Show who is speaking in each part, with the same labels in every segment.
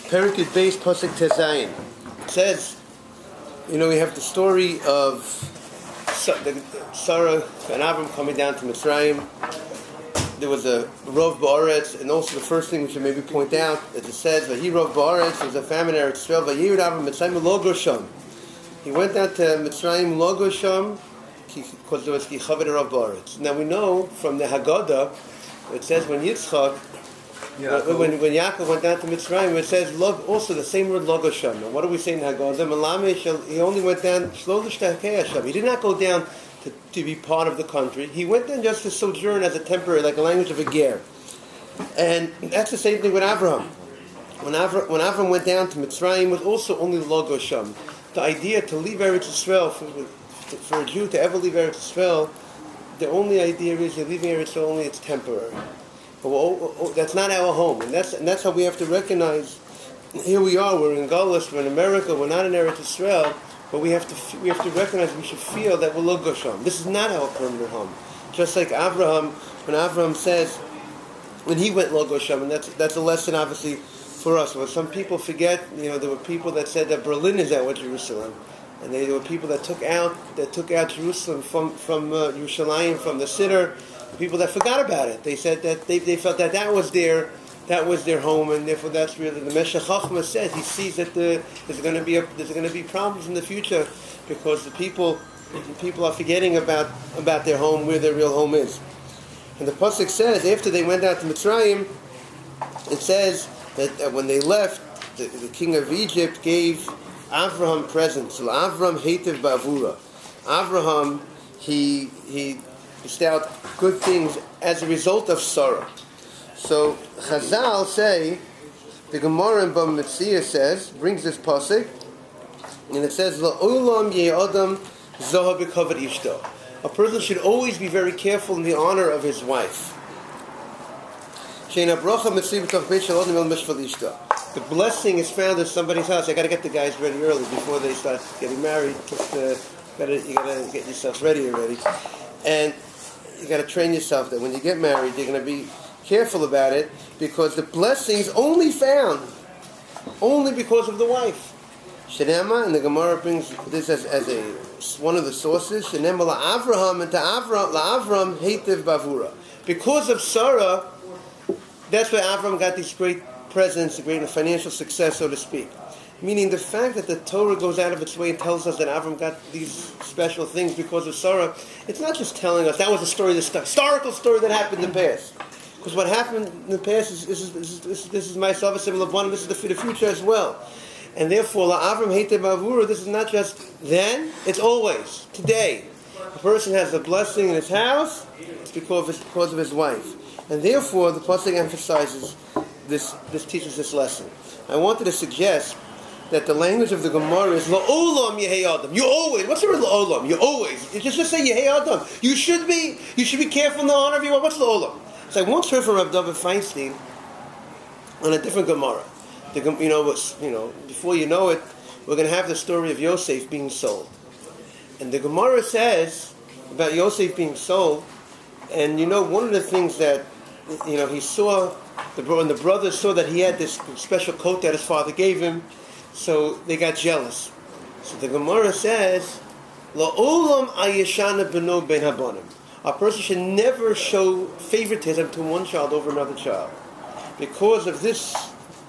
Speaker 1: Perikid Beis Pasuk Tezayin. It says, we have the story of Sarah and Abram coming down to Mitzrayim. There was a Rov Ba'aretz, and also the first thing we should maybe point out, as it says, Vahi Rov Ba'aretz, there was a famine in Eretz Yisrael, Vayirud Abram Mitzrayim lo Gosham. He went down to Mitzrayim lo Gosham, because there was Kichaved Rov Ba'aretz. Now we know from the Haggadah, it says when Yitzchak, when Yaakov went down to Mitzrayim, it says also the same word lo Gosham. Now what do we say in Haggadah? He only went down, he did not go down to be part of the country. He went there just to sojourn as a temporary, like a language of a ger. And that's the same thing with Avraham. When Avraham went down to Mitzrayim, it was also only Lo Sham. The idea to leave Eretz Yisrael, for a Jew to ever leave Eretz Yisrael, the only idea is you're leaving Eretz Yisrael only it's temporary. But that's not our home. And that's how we have to recognize, here we are, we're in Galus, we're in America, we're not in Eretz Yisrael, but we have to recognize, we should feel that we're Lo Gosham. This is not our permanent home. Just like Avraham, when Avraham says, when he went Lo Gosham, and that's a lesson obviously for us. When some people forget, there were people that said that Berlin is our Jerusalem, and there were people that took out Jerusalem from Yerushalayim, from the Siddur, people that forgot about it. They said that they felt that was their home, and therefore that's really the Meshech Chochmah said. He sees that there's going to be problems in the future because the people are forgetting about their home, where their real home is. And the pasuk says after they went out to Mitzrayim, it says that when they left, the king of Egypt gave Avraham presents. So Avram hated bavura. Avraham he bestowed good things as a result of Sarah. So Chazal say, the Gemara in Bava Metzia brings this pasuk, and it says, "La'olam ye'adam zoha b'kavod ishto." A person should always be very careful in the honor of his wife. The blessing is found in somebody's house. I got to get the guys ready early before they start getting married. You got to get yourself ready already, and you got to train yourself that when you get married, you're going to be careful about it, because the blessing is only found because of the wife. Shenema, and the Gemara brings this as one of the sources. Shenema la'Avraham, and to la'Avram heitev bavura. Because of Sarah, that's why Avram got these great presents, great financial success, so to speak. Meaning the fact that the Torah goes out of its way and tells us that Avram got these special things because of Sarah, it's not just telling us that was a story, this historical story that happened in the past. Because what happened in the past this is my Savas of one, this is the future as well. And therefore, La'Avram Heitev Bavura, this is not just then, it's always, today. A person has a blessing in his house, it's because of his wife. And therefore, the pasuk emphasizes this teaches this lesson. I wanted to suggest that the language of the Gemara is La'olam Yehei Adam. You always, what's the word La'olam? You always. You just say Yehei Adam. You should be careful in the honor of your wife. What's La'olam? So I once heard from Rabbi Feinstein on a different Gemara. Before you know it, we're going to have the story of Yosef being sold. And the Gemara says about Yosef being sold, and one of the things that, he saw, when the brothers saw that he had this special coat that his father gave him, so they got jealous. So the Gemara says, La'olam ayeshana beno ben habonim. A person should never show favoritism to one child over another child. Because of this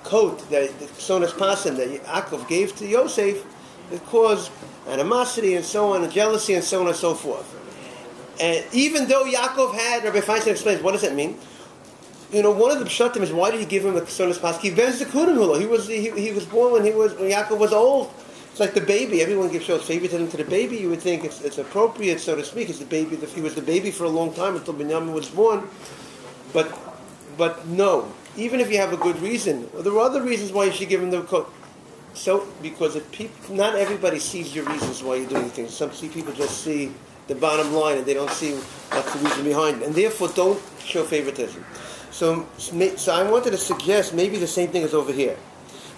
Speaker 1: coat that the Sonas Pasim that Yaakov gave to Yosef, it caused animosity and so on, and jealousy and so on and so forth. And even though Yaakov had, Rabbi Feinstein explains, what does that mean? One of the pshatim is, why did he give him the Sonas Pasim? He was born when Yaakov was old. It's like the baby. Everyone shows favoritism to the baby. You would think it's appropriate, so to speak. It's the baby. He was the baby for a long time until Binyamin was born. But no. Even if you have a good reason, there are other reasons why you should give him the coat. So, because not everybody sees your reasons why you're doing things. Some people just see the bottom line and they don't see what's the reason behind it. And therefore, don't show favoritism. So I wanted to suggest maybe the same thing is over here.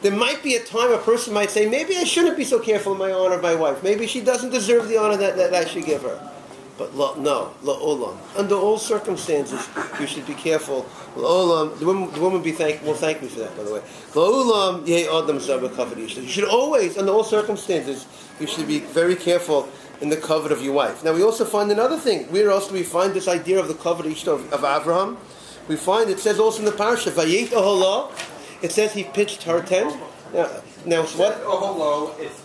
Speaker 1: There might be a time a person might say, maybe I shouldn't be so careful in my honor of my wife. Maybe she doesn't deserve the honor that I should give her. But no, la'olam. Under all circumstances, you should be careful. La'olam, the woman will thank me for that, by the way. La'olam yeh adam zaba kavod isha. You should always, under all circumstances, you should be very careful in the kavod of your wife. Now we also find another thing. Where else do we find this idea of the kavod isha of Avraham? We find it says also in the Parsha, vayet oholah. It says he pitched her tent. Now what?
Speaker 2: Oholah, it's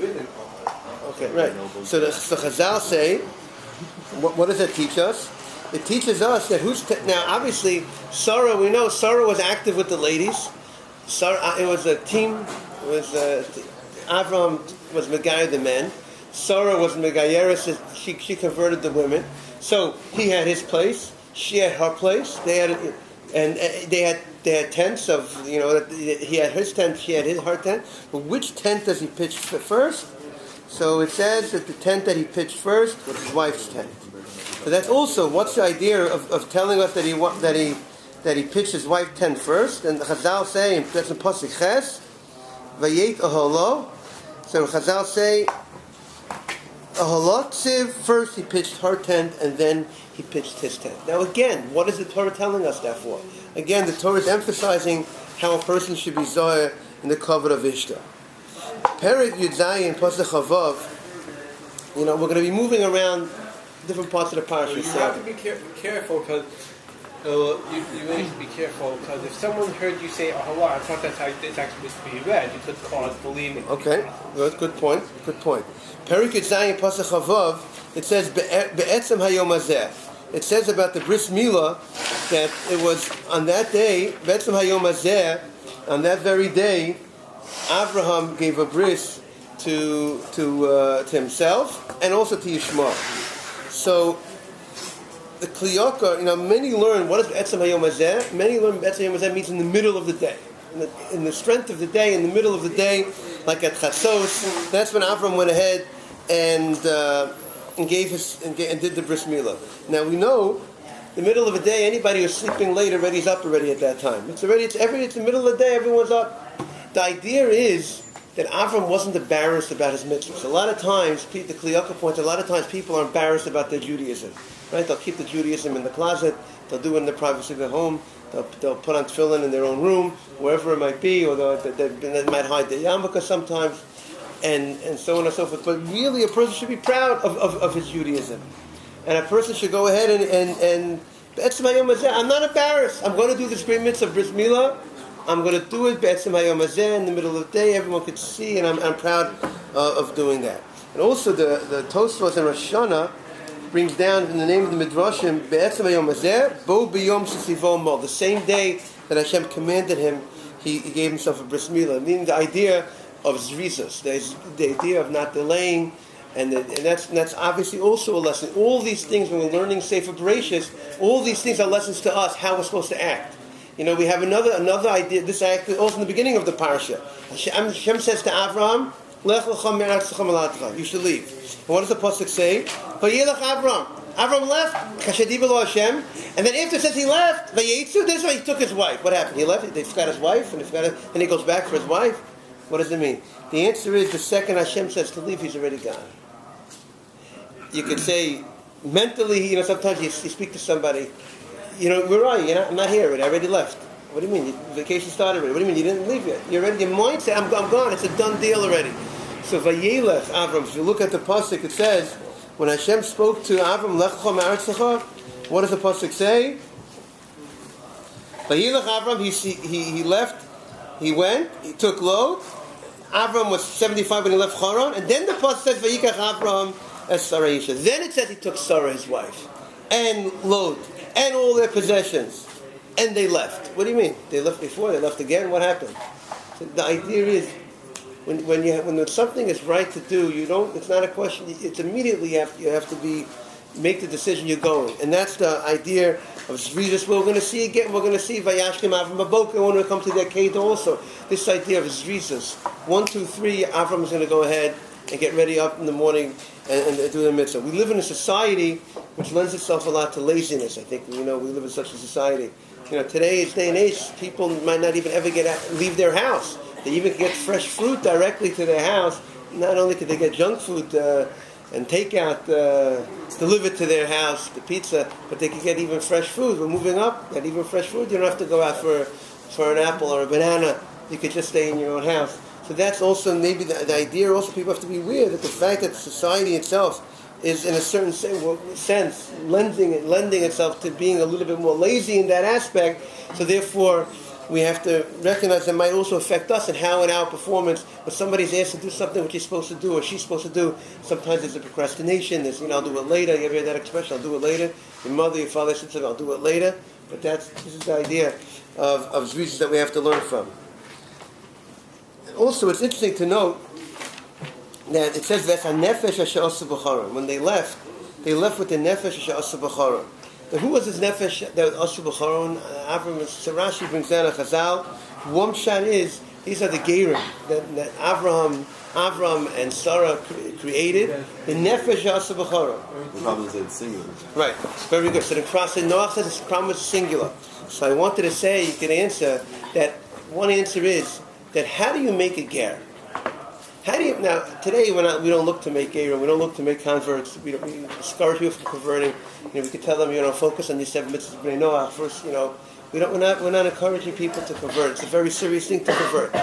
Speaker 2: written.
Speaker 1: Okay, right. So the Chazal say, what does that teach us? It teaches us that now obviously Sarah, we know Sarah was active with the ladies. Sarah, it was a team. It was Avram was Megayer the men. Sarah was Megayeris. She converted the women. So he had his place. She had her place. They had tents of he had his tent. She had her tent. But which tent does he pitch first? So it says that the tent that he pitched first was his wife's tent. So that's also what's the idea of telling us that he pitched his wife's tent first? And the Chazal say that's in Pasuk Ches, Vayet Aholo. So Chazal say Aholot Tziv, first he pitched her tent and then he pitched his tent. Now again, what is the Torah telling us that for? Again, the Torah is emphasizing how a person should be zohar in the kavod of Ishta. Perik Yudzayin Pasuk Chavav. We're going to be moving around different parts of the parsha.
Speaker 2: You have to be careful because you really should be careful because if someone heard you say Ahalah, I thought that's how it's actually supposed to be read. You could cause believing.
Speaker 1: Okay, good point. Perik Yudzayin Pasuk Chavav. It says Be'etzem Hayom Hazeh. It says about the bris milah that it was on that day, Be'etzem Hayom Hazeh, on that very day, Abraham gave a bris to himself and also to Yishmael. So the kliyaka, many learn what is Etzem Hayom Hazeh. Many learn Etzem Hayom Hazeh means in the middle of the day, in the strength of the day, in the middle of the day, like at Chatzos. That's when Abraham went ahead and gave and did the bris milah. Now we know the middle of the day. Anybody who's sleeping late already is up already at that time. It's the middle of the day. Everyone's up. The idea is that Avram wasn't embarrassed about his mitzvahs. A lot of times, the Kliyaka points, a lot of times people are embarrassed about their Judaism. Right? They'll keep the Judaism in the closet. They'll do it in the privacy of their home. They'll put on tefillin in their own room, wherever it might be, or they might hide their yarmulke sometimes, and so on and so forth. But really, a person should be proud of his Judaism. And a person should go ahead and I'm not embarrassed. I'm going to do this great mitzvah of bris milah. I'm going to do it Be'etzem Hayom Hazeh in the middle of the day. Everyone could see, and I'm proud of doing that. And also the Tosfos and Rosh Hashanah brings down in the name of the Midrashim Be'etzem Hayom Hazeh Bo B'Yom Shesivo Mo. The same day that Hashem commanded him, he gave himself a bris milah. Meaning the idea of zrizos, the idea of not delaying, and that's obviously also a lesson. All these things when we're learning Sefer Bereshis, all these things are lessons to us how we're supposed to act. We have another idea. This act also in the beginning of the Parsha. Hashem says to Avraham, Lech Lecha, you should leave. And what does the Pasuk say? Vayelech Avram. Avram left. Hashem. And then after it says he left, Vayetzu, this is why he took his wife. What happened? He left. They forgot his wife, and he goes back for his wife. What does it mean? The answer is the second Hashem says to leave, he's already gone. You could say mentally, sometimes you speak to somebody. Where are you? I'm not here already. I already left. What do you mean? Vacation started already. What do you mean? You didn't leave yet. You're already. Your mind said, I'm gone. It's a done deal already. So Vayelech Avram. If you look at the pasuk, it says when Hashem spoke to Avram, Lech Lecha, what does the pasuk say? Vayelech Avram. He left. He went. He took Lot. Avram was 75 when he left Haran, and then the pasuk says Vayikach Avram as Sarah Isha. Then it says he took Sarah his wife and Lot and all their possessions, and they left. What do you mean? They left before, they left again? What happened? So the idea is, when something is right to do, it's not a question, it's immediately you have to make the decision you're going. And that's the idea of Zrizos. We're going to see again, we're going to see Vayashkim Avram Aboka when we come to the Kedah also. This idea of Zrizos. 1, 2, 3, Avram is going to go ahead and get ready up in the morning and do the mitzvah. We live in a society which lends itself a lot to laziness. I think we live in such a society. Today's day and age, people might not even ever leave their house. They even get fresh fruit directly to their house. Not only could they get junk food, and take out, delivered to their house, the pizza, but they can get even fresh food. We're moving up, get even fresh food. You don't have to go out for an apple or a banana. You could just stay in your own house. So that's also maybe the idea. Also, people have to be aware that the fact that society itself is, in a certain sense, lending itself to being a little bit more lazy in that aspect. So therefore, we have to recognize that might also affect us and how in our performance, when somebody's asked to do something which he's supposed to do or she's supposed to do, sometimes there's a procrastination. There's, I'll do it later. You ever hear that expression? I'll do it later. Your mother, your father said, I'll do it later. But this is the idea of reasons that we have to learn from. Also, it's interesting to note that it says that when they left with the nefesh asher b'charon. Now, who was this nefesh that was asher b'charon? Rashi brings down a chazal. One shot is these are the gerim that Avram and Sarah created. The nefesh asher b'charon.
Speaker 3: The problem is it's singular.
Speaker 1: Right. Very good. So the cross in Noach says it's promised singular. So I wanted to say you can answer that. One answer is that how do you make a ger? Now, today we don't look to make gerim, we don't look to make converts, we discourage people from converting. We could tell them, focus on these 7 mitzvahs of Bnei Noach first. We're not encouraging people to convert. It's a very serious thing to convert.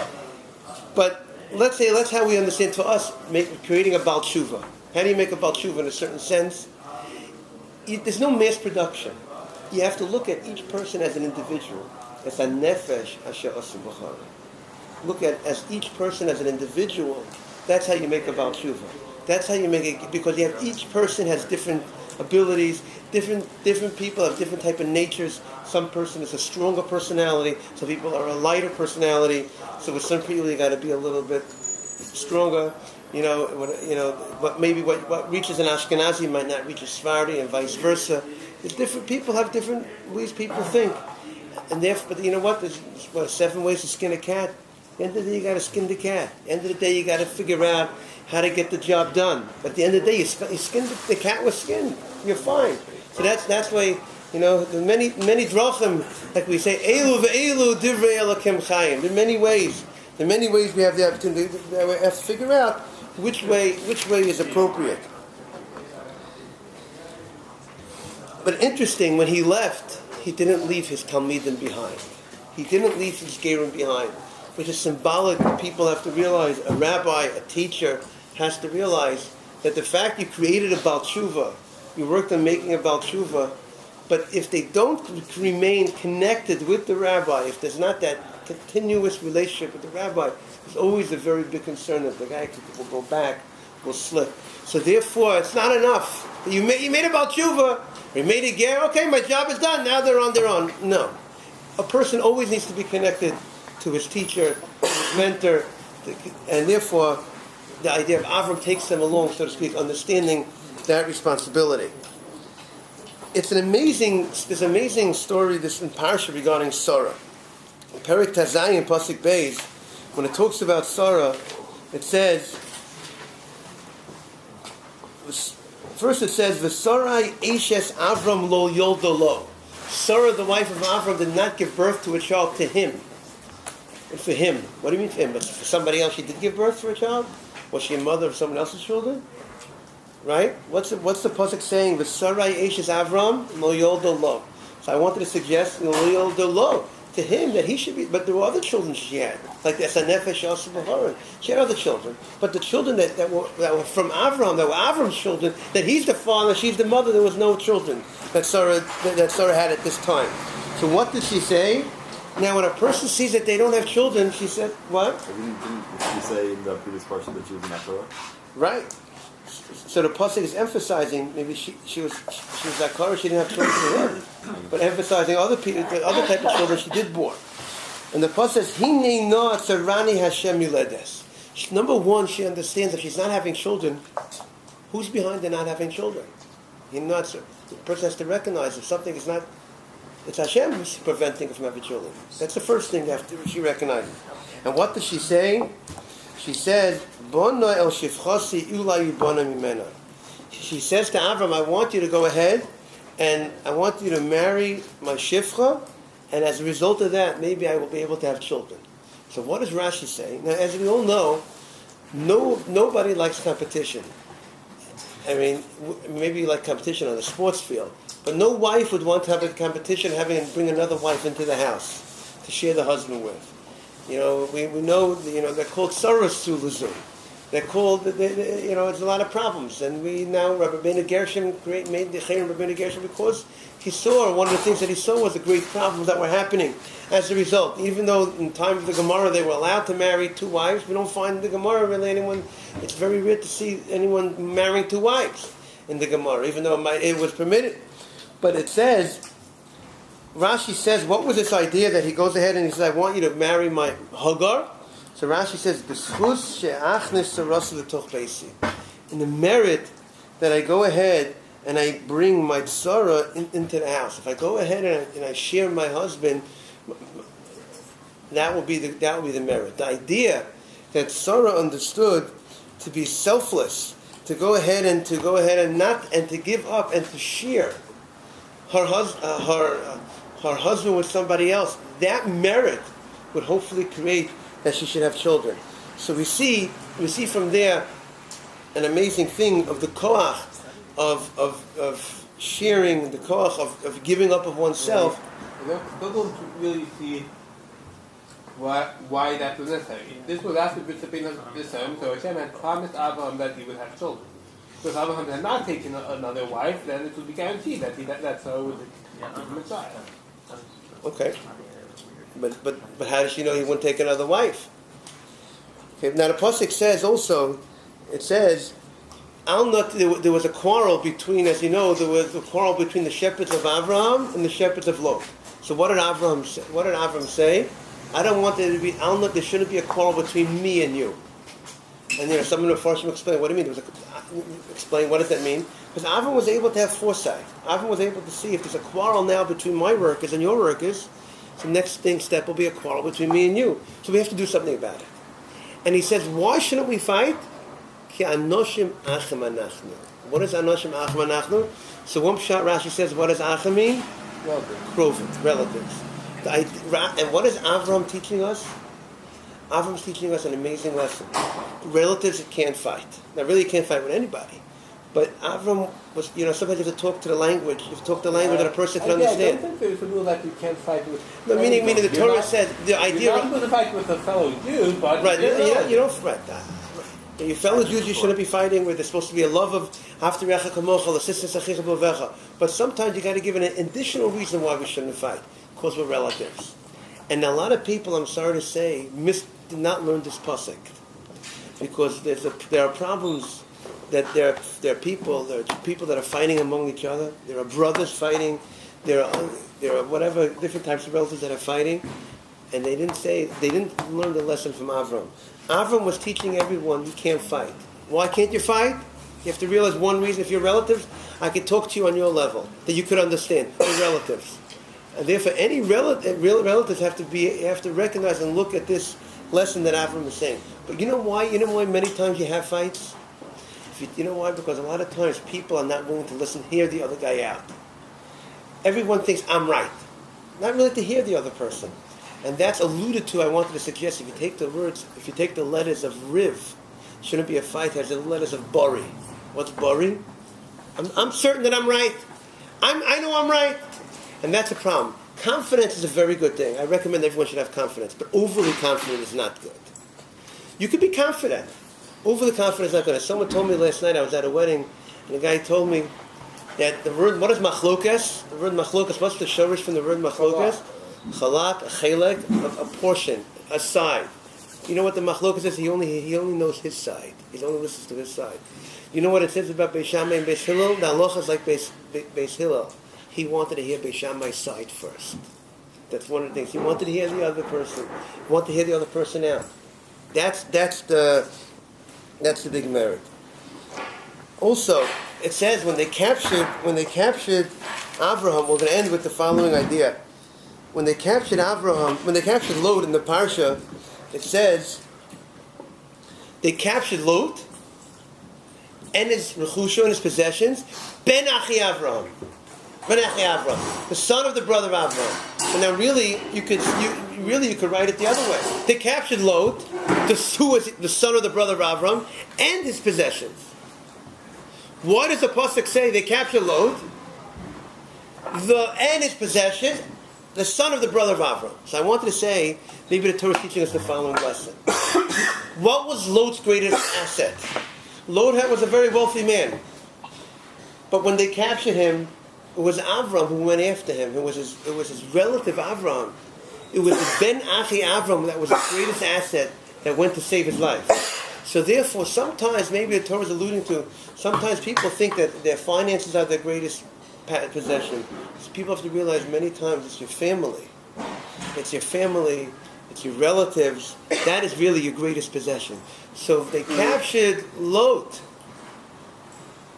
Speaker 1: But that's how we understand to us creating a Baal Tshuva. How do you make a Baal Tshuva in a certain sense? There's no mass production. You have to look at each person as an individual. It's a nefesh asher asher b'charon. Look at as each person as an individual. That's how you make a Baal Tshuva. That's how you make it, because you have each person has different abilities, different people have different type of natures. Some person is a stronger personality, some people are a lighter personality. So with some people you got to be a little bit stronger. But maybe what reaches an Ashkenazi might not reach a Sephardi, and vice versa. Different people have different ways people think, and therefore, but you know what? There's 7 ways to skin a cat. At the end of the day, you got to skin the cat. At the end of the day, you got to figure out how to get the job done. But at the end of the day, you skin the cat was skinned. You're fine. So that's why the many drachim, like we say, elu ve'elu divrei Elokim chayim. There are many ways. There are many ways we have the opportunity. We have to figure out which way is appropriate. But interesting, when he left, he didn't leave his talmidim behind. He didn't leave his gerim behind, which is symbolic. People have to realize, a rabbi, a teacher, has to realize that the fact you created a Baal Tshuva, you worked on making a Baal Tshuva, but if they don't remain connected with the rabbi, if there's not that continuous relationship with the rabbi, there's always a very big concern that the guy will go back, will slip. So therefore, it's not enough. You made a Baal Tshuva, you made a ger, okay, my job is done, now they're on their own. No. A person always needs to be connected to his teacher, his mentor, and therefore the idea of Avram takes them along, so to speak, understanding that responsibility. There's an amazing story this in Parsha regarding Sarah. In Perek Tazayim, Pasuk Beis, when it talks about Sarah, it says, first it says, V'sarai Eshes Avram lo yoldo lo. Sarah, the wife of Avram, did not give birth to a child to him. And for him. What do you mean for him? But for somebody else, she did give birth for a child? Was she a mother of someone else's children? Right? What's the pasuk saying? V'sarai Eshes Avram lo yoldo lo. So I wanted to suggest lo yoldo lo to him that he should be. But there were other children she had, like the nefesh asher b'charon. She had other children, but the children that were from Avram, that were Avram's children, that he's the father, she's the mother. There was no children that Sarah had at this time. So what did she say? Now, when a person sees that they don't have children, she said, what?
Speaker 3: Didn't she say in the previous Parsha that she was in Torah?
Speaker 1: Right. So the pasuk is emphasizing maybe she was Zakara, she didn't have children for him, but emphasizing other people, the other type of children she did born. And the pasuk says, "Hinei no atzarani Hashem yuledes." Number one, she understands if she's not having children, who's behind her not having children? The person has to recognize if something is not, it's Hashem who's preventing her from having children. That's the first thing she recognizes. And what does she say? She says, "Bona el shifchasi ulai bona mimena." She says to Avram, "I want you to go ahead, and I want you to marry my shifcha, and as a result of that, maybe I will be able to have children." So what does Rashi say? Now, as we all know, nobody likes competition. I mean, maybe like competition on a sports field, but no wife would want to have a competition bring another wife into the house to share the husband with. We know, they're called Saras Sulazum. They're called, it's a lot of problems. And Rabbi Ben Gershom made the Chayim Rabbi Ben Gershom because he saw, one of the things that he saw was the great problems that were happening as a result. Even though in time of the Gemara they were allowed to marry 2 wives, we don't find in the Gemara really anyone, it's very rare to see anyone marrying 2 wives in the Gemara, even though it was permitted. But it says, Rashi says, what was this idea that he goes ahead and he says, I want you to marry my Hagar? So Rashi says, in the merit that I go ahead and I bring my tzara into the house. If I go ahead and I share my husband, that will be the merit. The idea that Sarah understood to be selfless, to go ahead and to give up and to share her husband with somebody else, that merit would hopefully create that she should have children. So we see from there an amazing thing of the koach of sharing, the koach of giving up of oneself.
Speaker 2: I don't really see why that was necessary. This was after B'Tzapin, so Hashem had promised Abraham that he would have children. So if Abraham had not taken another wife, then it would be guaranteed that Sarah would become a Messiah.
Speaker 1: Okay. But how does she know he wouldn't take another wife? Okay, now the pasuk says also, it says, there was a quarrel between, as you know, there was a quarrel between the shepherds of Abraham and the shepherds of Lot. So what did Abraham say? I don't want there to be, there shouldn't be a quarrel between me and you. And some of the Farshim explain, what do you mean? Explain, what does that mean? Because Abraham was able to have foresight. Abraham was able to see if there's a quarrel now between my workers and your workers, so the next step will be a quarrel between me and you. So we have to do something about it. And he says, why shouldn't we fight? Ki anoshim achem anachnu. What is anoshim achem anachnu? So one pshat Rashi says, what does achem mean? Relatives. And what is Avram teaching us? Avram's teaching us an amazing lesson. Relatives can't fight. Now really you can't fight with anybody. But Avram was, sometimes you have to talk to the language. You have to talk the language that a person can understand.
Speaker 2: I don't think there's a rule that you can't fight with.
Speaker 1: No, meaning the Torah said the idea.
Speaker 2: You're not supposed to fight with a fellow Jew, but
Speaker 1: right. You don't fight that. Right. Your fellow Jews, you shouldn't be fighting with. There's supposed to be a love of after Recha Kamocha, assistance Achicha B'Vecha. But sometimes you got to give an additional reason why we shouldn't fight, because we're relatives. And a lot of people, I'm sorry to say, did not learn this pasuk, because there are problems. That there are people that are fighting among each other. There are brothers fighting. There are whatever different types of relatives that are fighting, and they didn't learn the lesson from Avram. Avram was teaching everyone you can't fight. Why can't you fight? You have to realize one reason. If you're relatives, I can talk to you on your level that you could understand. We're relatives, and therefore any real relatives have to recognize and look at this lesson that Avram is saying. But you know why? You know why many times you have fights? You know why? Because a lot of times people are not willing to hear the other guy out. Everyone thinks I'm right. Not really to hear the other person. And that's alluded to, I wanted to suggest, if you take the letters of Riv, it shouldn't be a fight, it has the letters of Bari. What's Bari? I'm certain that I'm right. I know I'm right. And that's a problem. Confidence is a very good thing. I recommend everyone should have confidence. But overly confident is not good. You could be confident. Overly confident is not good. Someone told me last night, I was at a wedding, and the guy told me that the word, what is machlokas? The word machlokas, what's the shorish from the word machlokas? Chalak, a chelek, a portion, a side. You know what the machlokas is? He only knows his side. He only listens to his side. You know what it says about Beis Shammai and Beis Hillel? The halacha is like Beis Hillel. He wanted to hear Beis Shammai's side first. That's one of the things. He wanted to hear the other person. He wanted to hear the other person out. That's the big merit. Also, it says when they captured Avraham, we're going to end with the following idea. When they captured Lot in the Parsha, it says they captured Lot and his rechusha and his possessions, Ben Achi Avraham, the son of the brother of Avraham. And now really you could write it the other way. They captured Lot, who was the son of the brother of Avraham, and his possessions. What does the pasuk say? They capture Lot, and his possessions, the son of the brother of Avram. So I wanted to say, maybe the Torah is teaching us the following lesson. What was Lot's greatest asset? Lot was a very wealthy man. But when they captured him, it was Avram who went after him. It was his relative Avram. It was the Ben Achi Avram that was the greatest asset that went to save his life. So therefore, sometimes, maybe the Torah is alluding to, sometimes people think that their finances are their greatest possession. So people have to realize many times it's your family. It's your family, it's your relatives. That is really your greatest possession. So if they captured Lot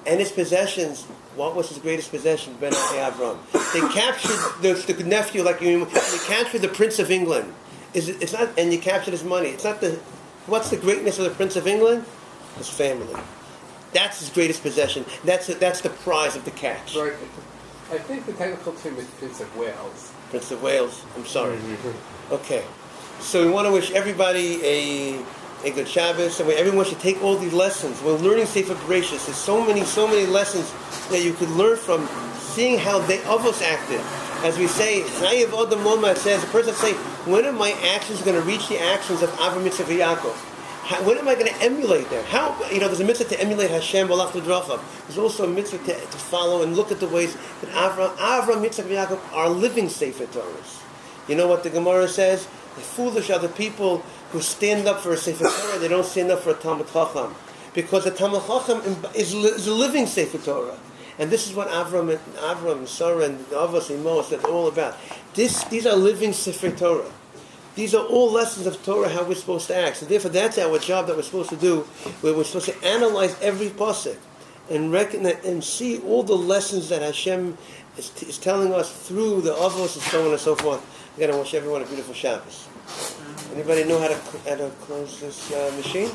Speaker 1: and his possessions, what was his greatest possession? Ben Avram. They captured the nephew, like they captured the Prince of England. It's not, and you captured his money. It's not the. What's the greatness of the Prince of England? His family. That's his greatest possession. That's the prize of the catch.
Speaker 2: Right. I think the technical term is Prince of Wales.
Speaker 1: Prince of Wales. I'm sorry. Okay. So we want to wish everybody a good Shabbos, and everyone should take all these lessons. We're learning Sefer Bereshis. There's so many lessons that you could learn from seeing how they Avos acted. As we say, Chayev Adam Loma, it says, a person say, when are my actions going to reach the actions of Avram, Yitzchak, and Yaakov? When am I going to emulate them? How, there's a mitzvah to emulate Hashem, Balach L'drachav. There's also a mitzvah to follow and look at the ways that Avram, Yitzchak, and Yaakov are living Sefer Torahs. You know what the Gemara says? The foolish are the people who stand up for a Sefer Torah, they don't stand up for a Talmud Chacham. Because the Talmud Chacham is a living Sefer Torah. And this is what Avram, Sarah, and Avos, and Moses, that's all about. These are living Sefer Torah. These are all lessons of Torah, how we're supposed to act. So therefore, that's our job that we're supposed to do, where we're supposed to analyze every pasuk and recognize and see all the lessons that Hashem is telling us through the Avos and so on and so forth. I got to wish everyone a beautiful Shabbos. Anybody know how to close this machine?